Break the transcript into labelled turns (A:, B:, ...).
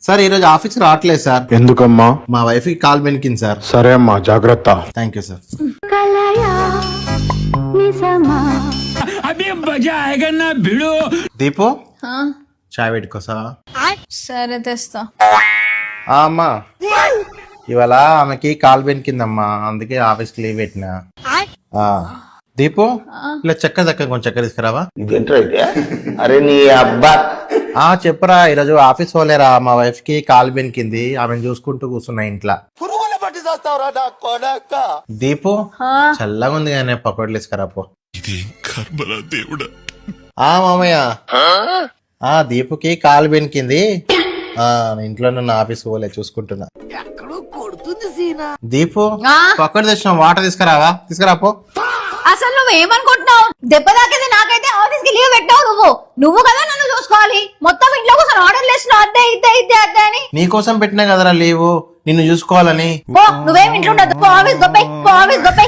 A: Sir ఈ రోజు office రావట్లేదు సార్.
B: ఎందుకమ్మా?
A: మా వైఫ్ కి కాల్ బెనికింది సార్.
B: సరే అమ్మా, జాగ్రత్త.
A: Thank you sir. దీపు చాయ్ పెట్టుకోసా?
C: సరే తెస్తా.
A: అమ్మా ఇవాళ ఆమెకి కాల్ బెనికిందమ్మా, అందుకే ఆఫీస్ కి లీవ్ పెట్టినా. దీపు ఇలా చక్కెర కొంచెం చక్కెర తీసుకురావా?
D: అరే నీ అబ్బా
A: చెప్పరా, ఈరోజు ఆఫీస్ పోలేరా, మా వైఫ్ కి కాల్ బెనికింది, ఆమెను చూసుకుంటూ కూర్చున్నా ఇంట్లో. దీపు చల్లగా ఉంది కానీ పకోడీలు తీసుకురా పో. మామయ్య దీపుకి కాల్ బెనికింది, ఇంట్లో నన్ను ఆఫీస్ పోలే చూసుకుంటున్నా. దీపు పకోడీ తెచ్చిన, వాటర్ తీసుకురావా? తీసుకురాపో.
C: అసలు నువ్వేమనుకుంటున్నావు? దెబ్బ తాకింది నాకైతే, ఆఫీస్ కి లీవ్ పెట్టావు నువ్వు కదా నన్ను చూసుకోవాలి. మొత్తం ఇంట్లో కోసం ఆర్డర్లు వేస్తున్నావు, అద్దే ఇద్దే ఇద్దే అద్దే అని.
A: నీకోసం పెట్టినా కదరా లీవు, నిన్ను చూసుకోవాలని.
C: నువ్వేం ఇంట్లో ఉండదు, ఆఫీస్ గొప్ప ఆఫీస్ గొప్ప.